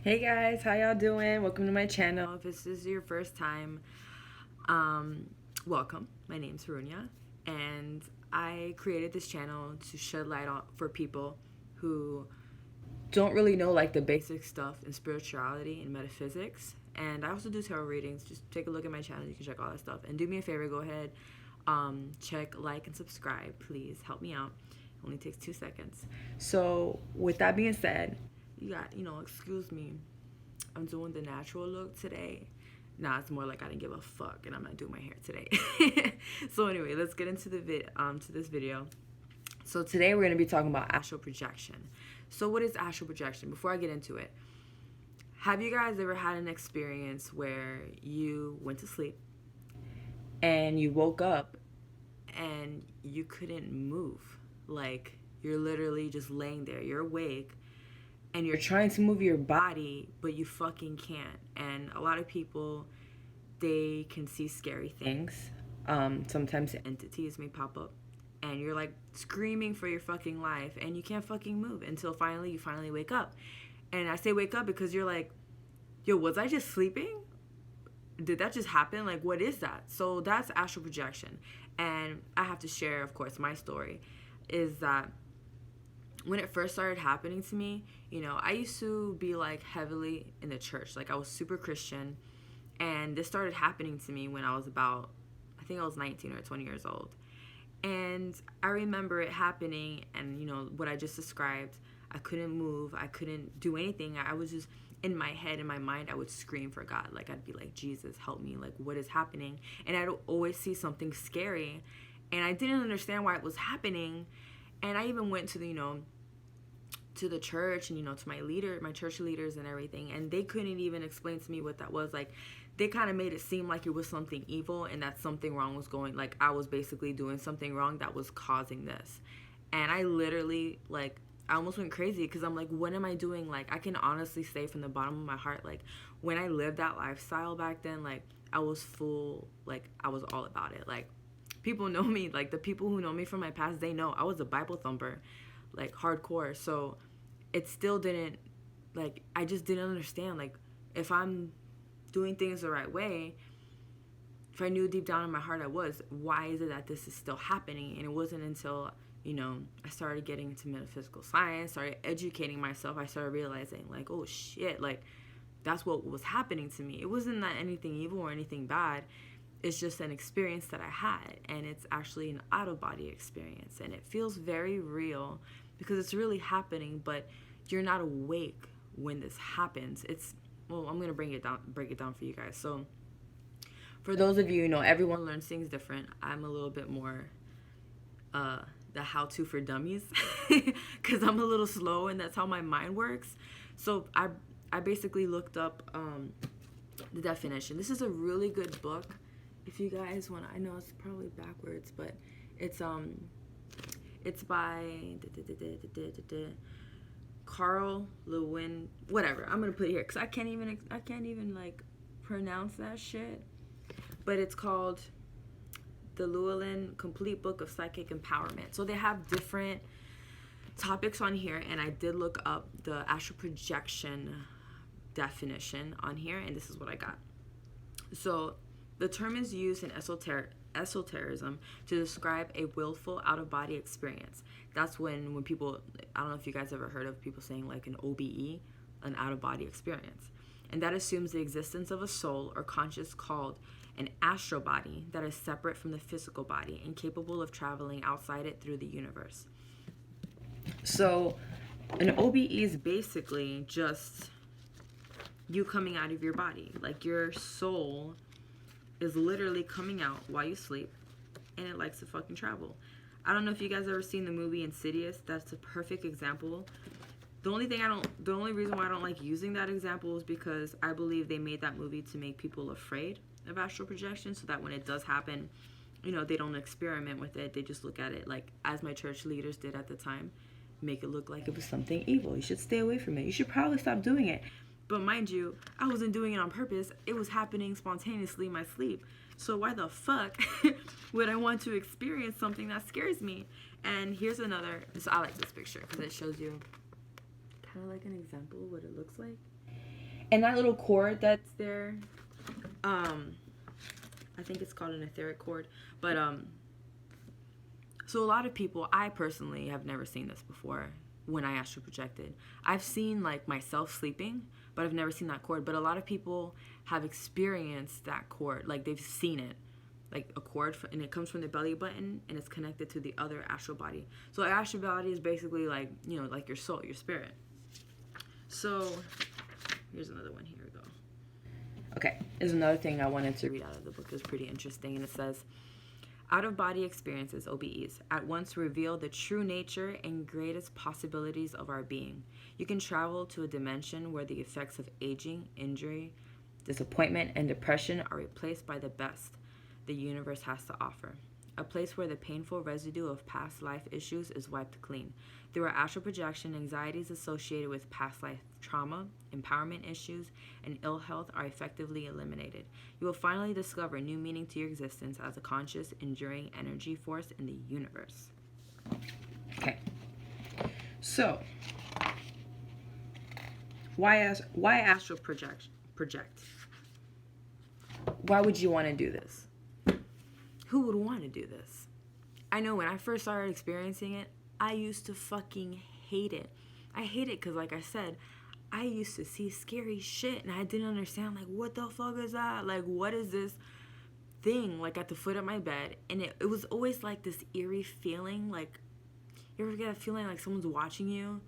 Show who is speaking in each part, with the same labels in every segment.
Speaker 1: Hey guys, how y'all doing? Welcome to my channel. If this is your first time, welcome. My name's Harunya, and I created this channel to shed light on for people who don't really know like the basic stuff in spirituality and metaphysics. And I also do tarot readings. Just take a look at my channel. You can check all that stuff. And do me a favor, go ahead, check, like, and subscribe. Please help me out. It only takes 2 seconds. So with that being said, excuse me, I'm doing the natural look today. Nah, it's more like I didn't give a fuck and I'm not doing my hair today. So anyway, let's get into to this video. So today we're going to be talking about astral projection. So what is astral projection? Before I get into it, have you guys ever had an experience where you went to sleep and you woke up and you couldn't move? Like, you're literally just laying there, you're awake, and you're trying to move your body, but you fucking can't. And a lot of people, they can see scary things. Sometimes entities may pop up, and you're like screaming for your fucking life, and you can't fucking move until you finally wake up. And I say wake up because you're like, yo, was I just sleeping? Did that just happen? Like, what is that? So that's astral projection. And I have to share, of course, my story is that when it first started happening to me, I used to be like heavily in the church. Like, I was super Christian, and this started happening to me when I was about, I think I was 19 or 20 years old. And I remember it happening, and what I just described, I couldn't move, I couldn't do anything. I was just in my head, in my mind, I would scream for God. Like, I'd be like, Jesus, help me, like, what is happening? And I'd always see something scary, and I didn't understand why it was happening. And I even went to the church and to my church leaders and everything, and they couldn't even explain to me what that was. Like, they kind of made it seem like it was something evil and that something wrong was going, like I was basically doing something wrong that was causing this. And I literally, like, I almost went crazy because I'm like, what am I doing? Like, I can honestly say from the bottom of my heart, like, when I lived that lifestyle back then, like, I was full, like, I was all about it. Like, people know me, like, the people who know me from my past, they know I was a Bible thumper, like, hardcore. So it still didn't, like, I just didn't understand, like, if I'm doing things the right way, if I knew deep down in my heart I was, why is it that this is still happening? And it wasn't until, I started getting into metaphysical science, started educating myself, I started realizing, like, oh shit, like, that's what was happening to me. It wasn't that anything evil or anything bad. It's just an experience that I had, and it's actually an out-of-body experience, and it feels very real because it's really happening, but you're not awake when this happens. I'm gonna break it down for you guys. So for those of you, everyone learns things different. I'm a little bit more the how-to for dummies because I'm a little slow, and that's how my mind works. So I basically looked up the definition. This is a really good book. If you guys want, I know it's probably backwards, but it's by Carl Lewin, whatever. I'm gonna put it here because I can't even like pronounce that shit. But it's called the Llewellyn Complete Book of Psychic Empowerment. So they have different topics on here, and I did look up the astral projection definition on here, and this is what I got. So the term is used in esotericism to describe a willful out-of-body experience. That's when people, I don't know if you guys ever heard of people saying like an OBE, an out-of-body experience. And that assumes the existence of a soul or conscious called an astral body that is separate from the physical body and capable of traveling outside it through the universe. So an OBE is basically just you coming out of your body. Like, your soul is literally coming out while you sleep, and it likes to fucking travel. I don't know if you guys ever seen the movie Insidious. That's a perfect example. The only reason why I don't like using that example is because I believe they made that movie to make people afraid of astral projection, so that when it does happen, they don't experiment with it. They just look at it, like, as my church leaders did at the time, make it look like it was something evil. You should stay away from it. You should probably stop doing it. But mind you, I wasn't doing it on purpose. It was happening spontaneously in my sleep. So why the fuck would I want to experience something that scares me? And here's another. So I like this picture because it shows you kind of like an example of what it looks like. And that little cord that's there, I think it's called an etheric cord. But so a lot of people, I personally have never seen this before when I astral projected. I've seen like myself sleeping, but I've never seen that cord. But a lot of people have experienced that cord, like they've seen it, like a cord, and it comes from the belly button and it's connected to the other astral body. So the astral body is basically like, you know, like your soul, your spirit. So here's another one. Here we go. Okay, there's another thing I wanted to read out of the book. It was pretty interesting, and it says, out-of-body experiences, OBEs, at once reveal the true nature and greatest possibilities of our being. You can travel to a dimension where the effects of aging, injury, disappointment, and depression are replaced by the best the universe has to offer. A place where the painful residue of past life issues is wiped clean. Through our astral projection, anxieties associated with past life trauma, empowerment issues, and ill health are effectively eliminated. You will finally discover new meaning to your existence as a conscious, enduring energy force in the universe. Okay. So, why astral project? Why would you want to do this? Who would want to do this? I know when I first started experiencing it, I used to fucking hate it. I hate it because, like I said, I used to see scary shit and I didn't understand, like, what the fuck is that? Like, what is this thing, like, at the foot of my bed? And it was always, like, this eerie feeling, like, you ever get a feeling like someone's watching you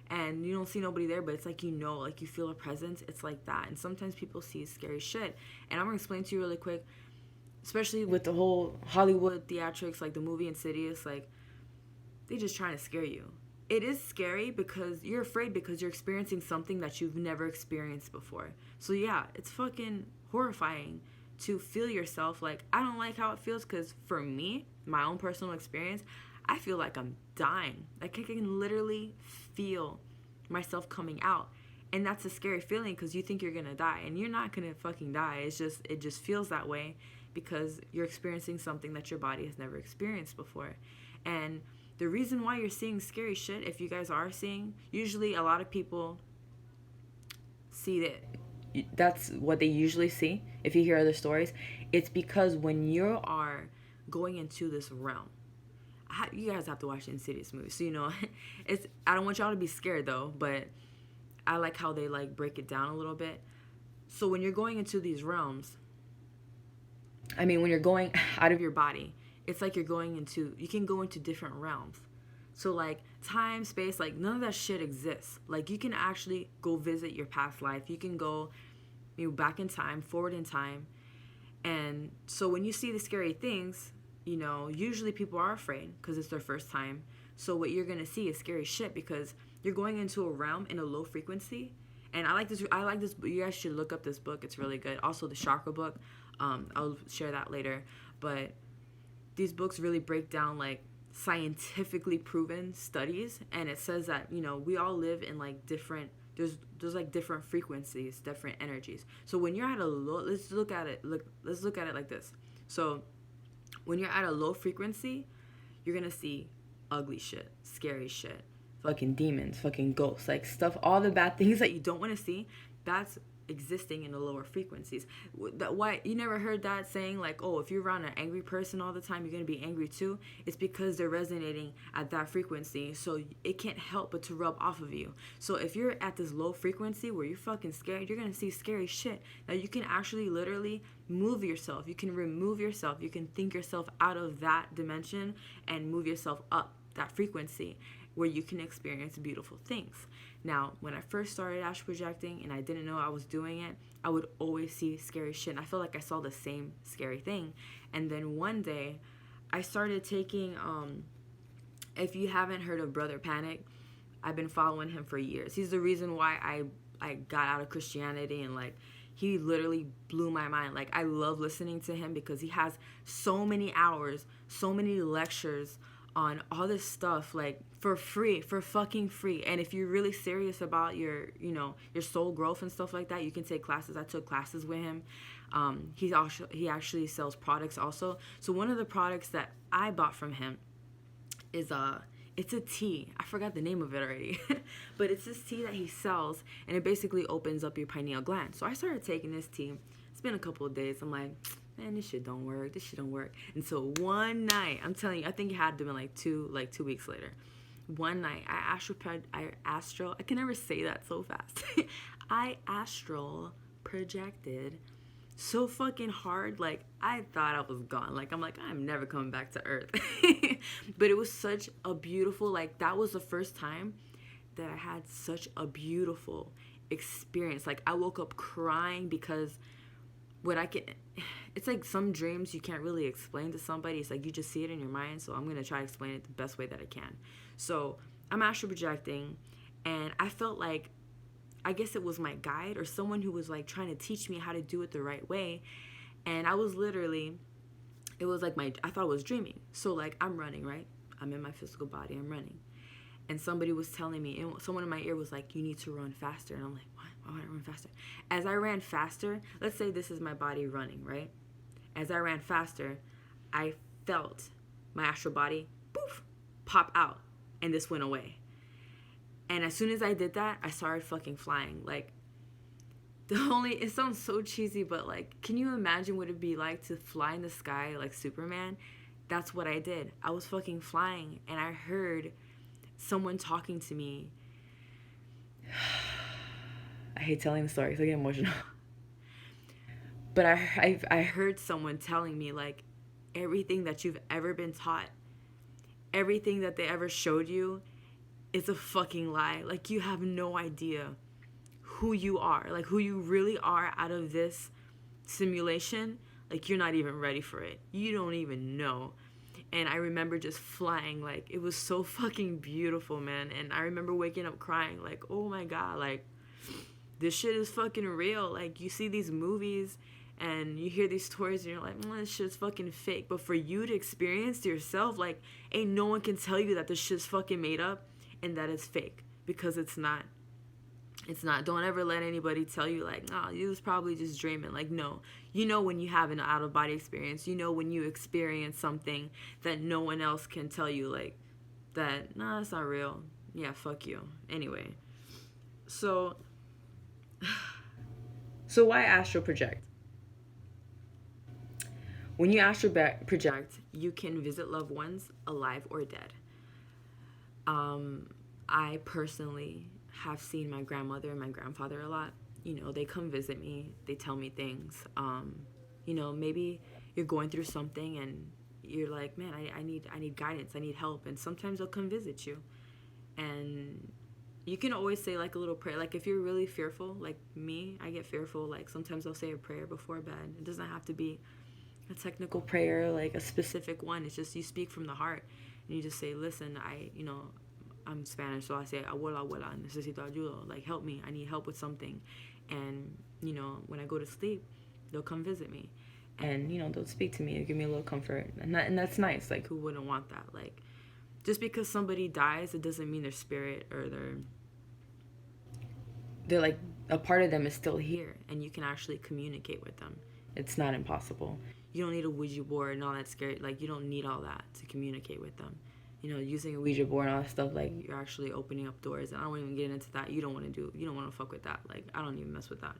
Speaker 1: and you don't see nobody there, but it's like, you know, like, you feel a presence? It's like that. And sometimes people see scary shit. And I'm going to explain to you really quick, especially with the whole Hollywood theatrics, like the movie Insidious, like, they just trying to scare you. It is scary because you're afraid because you're experiencing something that you've never experienced before. So yeah, it's fucking horrifying to feel yourself. Like, I don't like how it feels because for me, my own personal experience, I feel like I'm dying. Like, I can literally feel myself coming out. And that's a scary feeling because you think you're going to die. And you're not going to fucking die. It just feels that way because you're experiencing something that your body has never experienced before. And the reason why you're seeing scary shit, if you guys are seeing, usually a lot of people see that that's what they usually see. If you hear other stories, it's because when you are going into this realm, you guys have to watch the Insidious movie, so you know. I don't want y'all to be scared though, but I like how they like break it down a little bit. So when you're going into these realms, I mean, when you're going out of your body, it's like you can go into different realms. So like time, space, like none of that shit exists. Like, you can actually go visit your past life. You can go, you know, back in time, forward in time. And so when you see the scary things, you know, usually people are afraid because it's their first time. So what you're going to see is scary shit because you're going into a realm in a low frequency. And I like this. You guys should look up this book. It's really good. Also the chakra book. I'll share that later. But these books really break down like scientifically proven studies, and it says that, you know, we all live in like different, there's like different frequencies, different energies. So when you're at a low, let's look at it like this. So when you're at a low frequency, you're gonna see ugly shit, scary shit, fucking demons, fucking ghosts, like stuff, all the bad things that you don't want to see. That's existing in the lower frequencies. Why you never heard that saying like, oh, if you're around an angry person all the time, you're gonna be angry too? It's because they're resonating at that frequency, so it can't help but to rub off of you. So if you're at this low frequency where you're fucking scared, you're gonna see scary shit. Now you can actually literally move yourself, you can remove yourself, you can think yourself out of that dimension and move yourself up that frequency where you can experience beautiful things. Now, when I first started astral projecting and I didn't know I was doing it, I would always see scary shit. And I felt like I saw the same scary thing. And then one day, I started taking, if you haven't heard of Brother Panic, I've been following him for years. He's the reason why I got out of Christianity, and like, he literally blew my mind. Like, I love listening to him because he has so many hours, so many lectures on all this stuff, like, for free, for fucking free. And if you're really serious about your, you know, your soul growth and stuff like that, you can take classes. I took classes with him. He actually sells products also. So one of the products that I bought from him is it's a tea. I forgot the name of it already. But it's this tea that he sells, and it basically opens up your pineal gland. So I started taking this tea. It's been a couple of days. I'm like, man, this shit don't work. This shit don't work. And so one night, I'm telling you, I think it had to be like 2 weeks later. One night, I can never say that so fast. I astral projected so fucking hard, like I thought I was gone. Like I'm never coming back to Earth. But it was such a beautiful, like that was the first time that I had such a beautiful experience. Like I woke up crying because it's like some dreams you can't really explain to somebody. It's like you just see it in your mind. So I'm gonna try to explain it the best way that I can. So I'm astral projecting, and I felt like, I guess it was my guide or someone who was like trying to teach me how to do it the right way. And I was literally, it was like I thought I was dreaming. So like I'm running, right? I'm in my physical body, I'm running. And somebody was telling me, and someone in my ear was like, you need to run faster. And I'm like, what? Why would I run faster? As I ran faster, let's say this is my body running, right? As I ran faster, I felt my astral body, poof, pop out. And this went away. And as soon as I did that, I started fucking flying. Like, it sounds so cheesy, but like, can you imagine what it'd be like to fly in the sky like Superman? That's what I did. I was fucking flying, and I heard someone talking to me. I hate telling the story because I get emotional. But I heard someone telling me, like, everything that you've ever been taught, everything that they ever showed you, is a fucking lie. Like, you have no idea who you are, like who you really are out of this simulation. Like, you're not even ready for it. You don't even know. And I remember just flying. Like, it was so fucking beautiful, man. And I remember waking up crying, like, oh my God, like, this shit is fucking real. Like, you see these movies and you hear these stories and you're like, this shit's fucking fake. But for you to experience to yourself, like, ain't no one can tell you that this shit's fucking made up and that it's fake, because it's not. It's not. Don't ever let anybody tell you, like, oh, you was probably just dreaming. Like, no. You know when you have an out-of-body experience. You know when you experience something that no one else can tell you, like, that, nah, it's not real. Yeah, fuck you. Anyway. So why astral project? When you astral project, you can visit loved ones, alive or dead. I personally have seen my grandmother and my grandfather a lot. You know, they come visit me. They tell me things. You know, maybe you're going through something and you're like, man, I need guidance. I need help. And sometimes they'll come visit you. And you can always say like a little prayer. Like if you're really fearful, like me, I get fearful. Like sometimes I'll say a prayer before bed. It doesn't have to be a technical prayer, like a specific one. It's just you speak from the heart. And you just say, listen, I'm Spanish, so I say, abuela, necesito ayuda. Like, help me. I need help with something. And, you know, when I go to sleep, they'll come visit me. And, you know, they'll speak to me and give me a little comfort. And that's nice. Like, who wouldn't want that? Like, just because somebody dies, it doesn't mean their spirit or they're like, a part of them is still here. And you can actually communicate with them. It's not impossible. You don't need a Ouija board and all that scary. Like, you don't need all that to communicate with them. You know, using a Ouija board and all that stuff, like, you're actually opening up doors. And I don't even get into that. You don't want to fuck with that. Like, I don't even mess with that.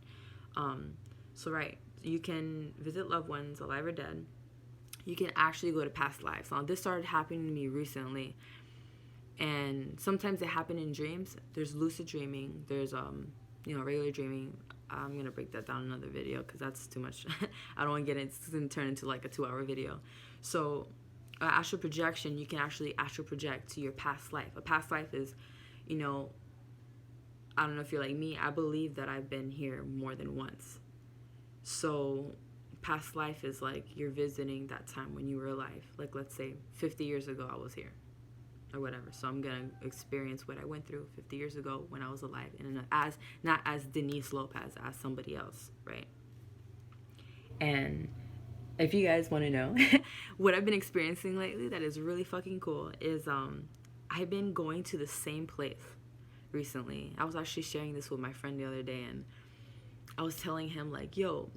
Speaker 1: So, right. You can visit loved ones, alive or dead. You can actually go to past lives. Now, this started happening to me recently. And sometimes it happens in dreams. There's lucid dreaming. There's, regular dreaming. I'm going to break that down in another video because that's too much. I don't want to get it. It's going to turn into like a 2-hour video. So, astral projection, you can actually astral project to your past life. A past life is, you know, I don't know if you're like me, I believe that I've been here more than once. So past life is like you're visiting that time when you were alive. Like, let's say 50 years ago I was here or whatever. So I'm going to experience what I went through 50 years ago when I was alive, and not as Denise Lopez, as somebody else, right? And if you guys want to know what I've been experiencing lately that is really fucking cool is I've been going to the same place recently. I was actually sharing this with my friend the other day, and I was telling him, like, yo,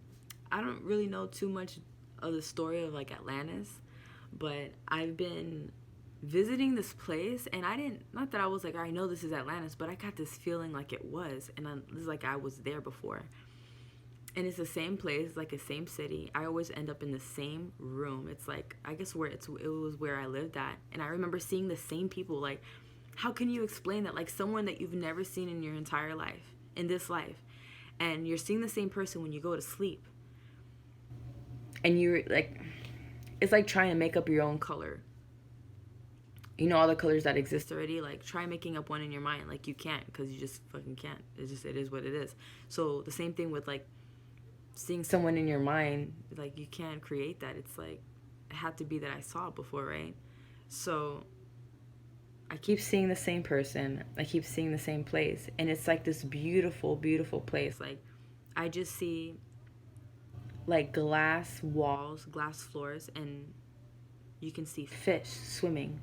Speaker 1: I don't really know too much of the story of, like, Atlantis, but I've been visiting this place, and I didn't, not that I was like, I know this is Atlantis, but I got this feeling like it was, and it's like I was there before. And it's the same place, like the same city. I always end up in the same room. It's like, I guess it was where I lived at, and I remember seeing the same people. Like, how can you explain that? Like someone that you've never seen in your entire life, in this life, and you're seeing the same person when you go to sleep, and you're like, it's like trying to make up your own color. You know all the colors that exist already. Like try making up one in your mind. Like you can't, because you just fucking can't. It is what it is. So the same thing with like seeing someone in your mind. Like you can't create that. It's like it had to be that I saw it before, right? So I keep seeing the same person. I keep seeing the same place, and it's like this beautiful, beautiful place. Like I just see like glass walls, glass floors, and you can see fish swimming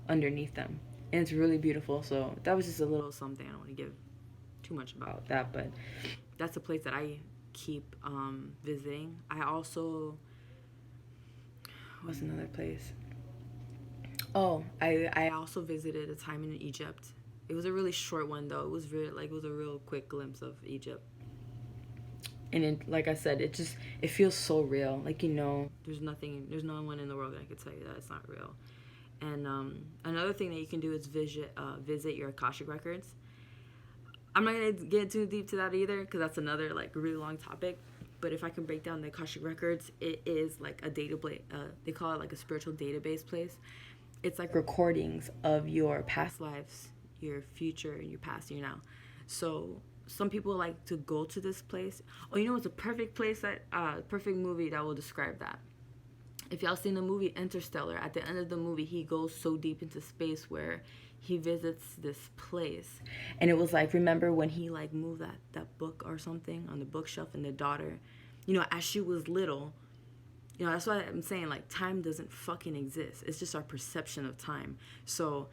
Speaker 1: underneath them, and it's really beautiful. So that was just a little something. I don't want to give too much about that, but that's a place that I keep visiting. I also, what's another place? Oh, I also visited a time in Egypt. It was a really short one though. It was really like, it was a real quick glimpse of Egypt. And it, like I said, it feels so real. Like, there's no one in the world that could tell you that it's not real. And another thing that you can do is visit your Akashic records. I'm not gonna get too deep to that either, because that's another like really long topic. But if I can break down the Akashic records, it is like a database. They call it like a spiritual database place. It's like recordings of your past lives, your future, your past, your now. So some people like to go to this place. Oh, it's a perfect place, that perfect movie that will describe that. If y'all seen the movie Interstellar, at the end of the movie, he goes so deep into space where he visits this place. And it was like, remember when he like moved that book or something on the bookshelf, and the daughter, as she was little, that's why I'm saying like time doesn't fucking exist. It's just our perception of time. So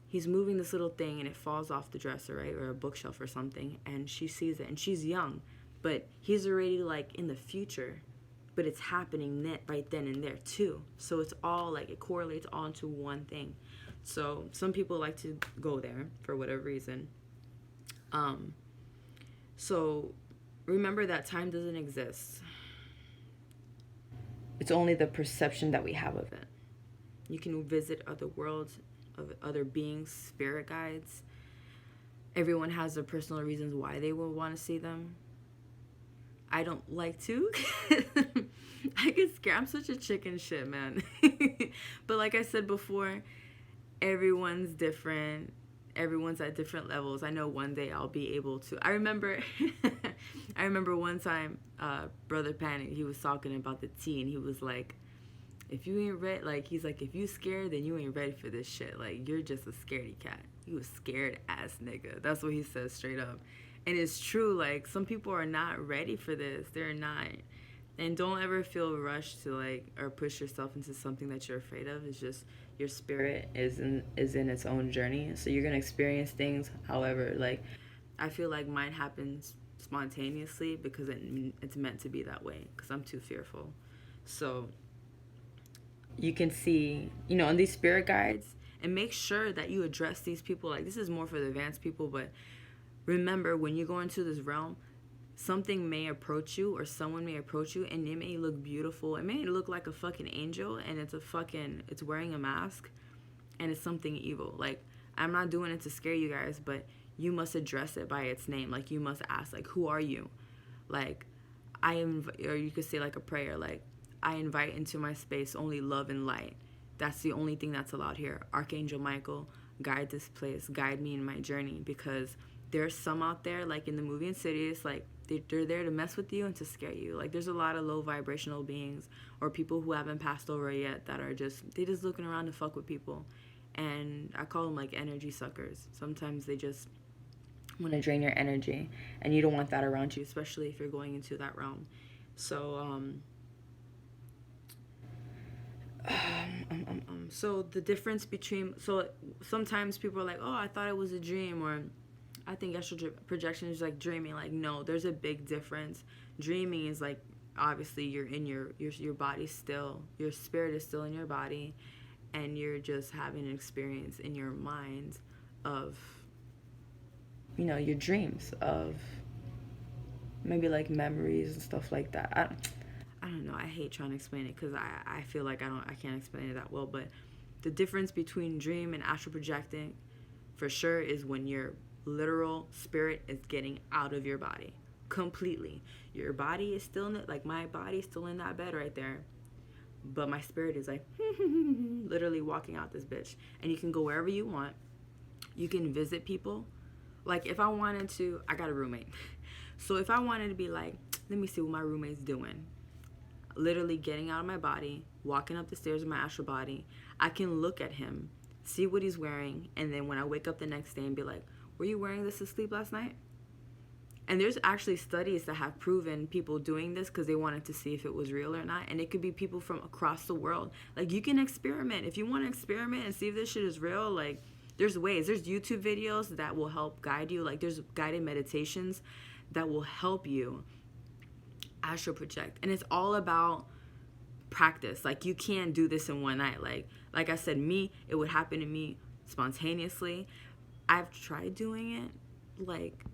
Speaker 1: he's moving this little thing, and it falls off the dresser, right? Or a bookshelf or something. And she sees it, and she's young, but he's already like in the future. But it's happening right then and there too. So it's all like, it correlates all into one thing. So some people like to go there for whatever reason. So remember that time doesn't exist. It's only the perception that we have of it. You can visit other worlds, of other beings, spirit guides. Everyone has their personal reasons why they will want to see them. I don't like to. I get scared. I'm such a chicken shit, man. But like I said before, everyone's different. Everyone's at different levels. I know one day I'll be able to. I remember one time, Brother Panic, he was talking about the tea, and he was like, if you ain't ready, like, he's like, if you scared, then you ain't ready for this shit. Like, you're just a scaredy cat. You a scared ass nigga. That's what he says straight up. And it's true, like, some people are not ready for this. They're not. And don't ever feel rushed to, like, or push yourself into something that you're afraid of. It's just your spirit is in its own journey. So you're going to experience things. However, like, I feel like mine happens spontaneously because it's meant to be that way, because I'm too fearful. So you can see, in these spirit guides, and make sure that you address these people. Like, this is more for the advanced people, but remember, when you go into this realm, something may approach you, or someone may approach you, and it may look beautiful. It may look like a fucking angel, and it's wearing a mask, and it's something evil. Like, I'm not doing it to scare you guys, but you must address it by its name. Like, you must ask, like, who are you? Like, or you could say like a prayer, like, I invite into my space only love and light. That's the only thing that's allowed here. Archangel Michael, guide this place, guide me in my journey, because there's some out there, like in the movie Insidious, like they're there to mess with you and to scare you. Like, there's a lot of low vibrational beings or people who haven't passed over yet that are just looking around to fuck with people. And I call them like energy suckers. Sometimes they just want to drain your energy, and you don't want that around you, especially if you're going into that realm. So so the difference between, so sometimes people are like, oh, I thought it was a dream, or I think astral projection is like dreaming. Like, no, there's a big difference. Dreaming is like, obviously you're in your body still, your spirit is still in your body, and you're just having an experience in your mind of, you know, your dreams, of maybe like memories and stuff like that. I don't know. I hate trying to explain it because I feel like I can't explain it that well. But the difference between dream and astral projecting, for sure, is when your literal spirit is getting out of your body completely. Your body is still in it, like my body is still in that bed right there, but my spirit is like literally walking out this bitch. And you can go wherever you want. You can visit people. Like if I wanted to, I got a roommate. So if I wanted to be like, let me see what my roommate's doing, literally getting out of my body, walking up the stairs of my astral body, I can look at him, see what he's wearing, and then when I wake up the next day and be like, were you wearing this to sleep last night? And there's actually studies that have proven people doing this because they wanted to see if it was real or not. And it could be people from across the world. Like, you can experiment. If you want to experiment and see if this shit is real, like, there's ways. There's YouTube videos that will help guide you. Like, there's guided meditations that will help you astral project. And it's all about practice. Like, you can't do this in one night. Like I said, it would happen to me spontaneously. I've tried doing it, like,